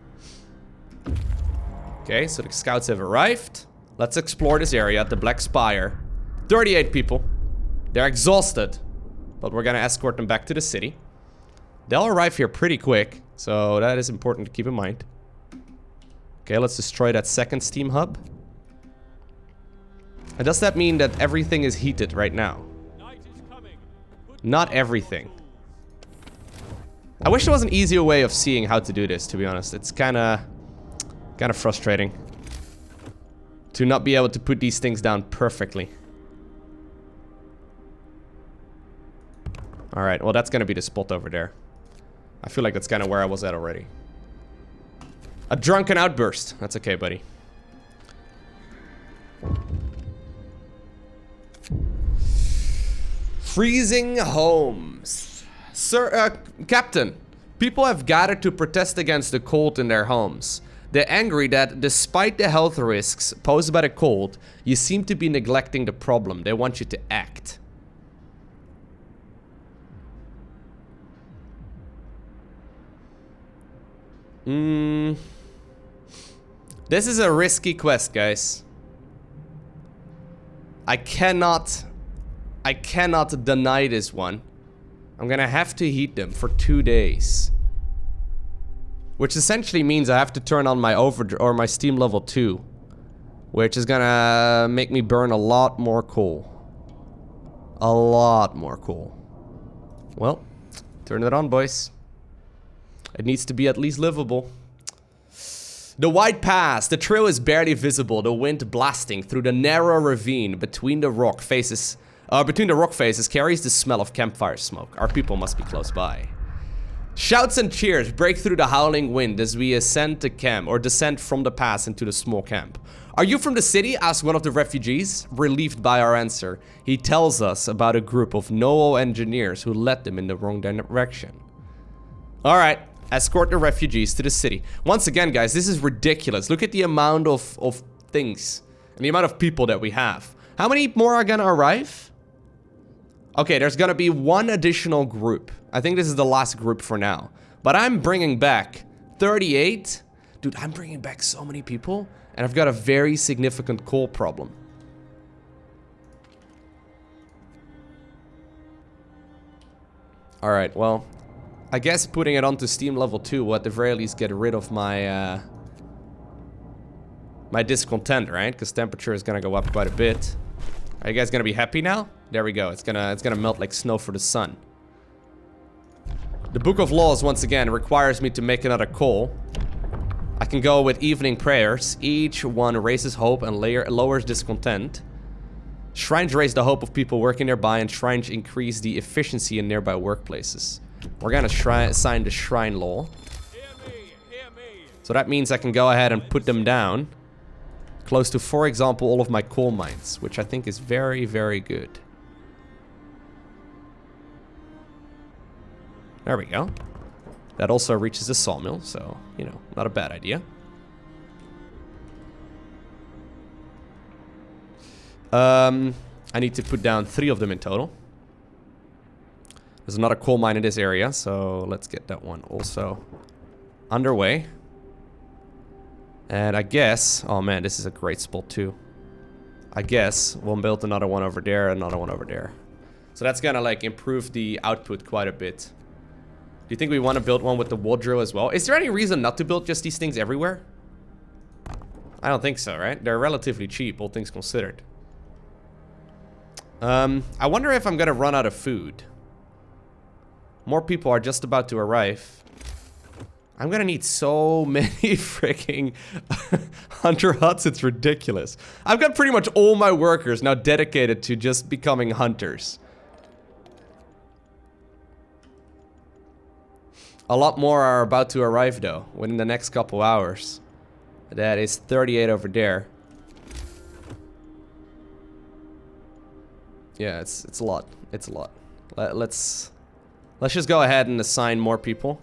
Okay, so the scouts have arrived. Let's explore this area at the Black Spire. 38 people. They're exhausted, but we're gonna escort them back to the city. They'll arrive here pretty quick, so that is important to keep in mind. Okay, let's destroy that second steam hub. And does that mean that everything is heated right now? Not everything. I wish there was an easier way of seeing how to do this, to be honest. It's kinda frustrating to not be able to put these things down perfectly. Alright, well that's gonna be the spot over there. I feel like that's kinda where I was at already. A drunken outburst. That's okay, buddy. Freezing homes. Sir, Captain, people have gathered to protest against the cold in their homes. They're angry that, despite the health risks posed by the cold, you seem to be neglecting the problem. They want you to act. This is a risky quest, guys. I cannot deny this one. I'm gonna have to heat them for 2 days. Which essentially means I have to turn on my my steam level 2. Which is gonna make me burn a lot more coal. A lot more coal. Well, turn it on, boys. It needs to be at least livable. The White Pass. The trail is barely visible, the wind blasting through the narrow ravine between the rock faces carries the smell of campfire smoke. Our people must be close by. Shouts and cheers break through the howling wind as we ascend the camp, or descend from the pass into the small camp. Are you from the city? Asks one of the refugees. Relieved by our answer, he tells us about a group of NOO engineers who led them in the wrong direction. Alright, escort the refugees to the city. Once again, guys, this is ridiculous. Look at the amount of things and the amount of people that we have. How many more are gonna arrive? Okay, there's gonna be one additional group. I think this is the last group for now. But I'm bringing back 38. Dude, I'm bringing back so many people. And I've got a very significant coal problem. Alright, well, I guess putting it onto Steam level 2 will at the very least get rid of my my discontent, right? Because temperature is gonna go up quite a bit. Are you guys gonna be happy now? There we go. It's gonna melt like snow for the sun. The Book of Laws once again requires me to make another call. I can go with evening prayers. Each one raises hope and lowers discontent. Shrines raise the hope of people working nearby, and shrines increase the efficiency in nearby workplaces. We're gonna sign the shrine law. Hear me. So that means I can go ahead and put them down. Close to, for example, all of my coal mines, which I think is very, very good. There we go. That also reaches a sawmill, so, you know, not a bad idea. I need to put down 3 of them in total. There's another coal mine in this area, so let's get that one also underway. And I guess, oh man, this is a great spot too. I guess we'll build another one over there, another one over there. So that's gonna like improve the output quite a bit. Do you think we want to build one with the wood drill as well? Is there any reason not to build just these things everywhere? I don't think so, right? They're relatively cheap, all things considered. I wonder if I'm gonna run out of food. More people are just about to arrive. I'm gonna need so many freaking hunter huts, it's ridiculous. I've got pretty much all my workers now dedicated to just becoming hunters. A lot more are about to arrive though, within the next couple hours. That is 38 over there. Yeah, it's a lot. It's a lot. Let's just go ahead and assign more people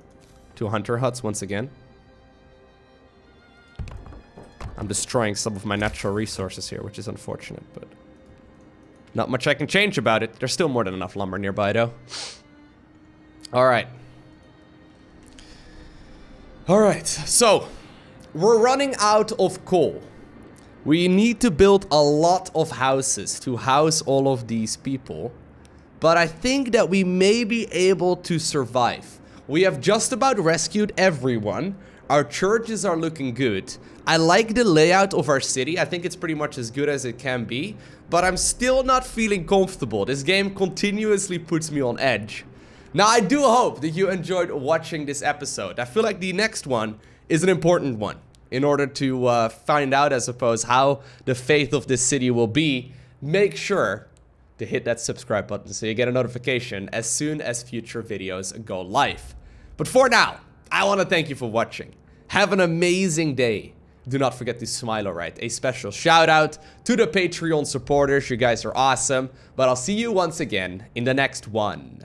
to hunter huts once again. I'm destroying some of my natural resources here, which is unfortunate, but not much I can change about it. There's still more than enough lumber nearby though. Alright. Alright, so we're running out of coal. We need to build a lot of houses to house all of these people. But I think that we may be able to survive. We have just about rescued everyone. Our churches are looking good. I like the layout of our city. I think it's pretty much as good as it can be. But I'm still not feeling comfortable. This game continuously puts me on edge. Now, I do hope that you enjoyed watching this episode. I feel like the next one is an important one. In order to find out, I suppose, how the faith of this city will be, make sure to hit that subscribe button so you get a notification as soon as future videos go live. But for now, I want to thank you for watching. Have an amazing day. Do not forget to smile, alright? A special shout out to the Patreon supporters. You guys are awesome. But I'll see you once again in the next one.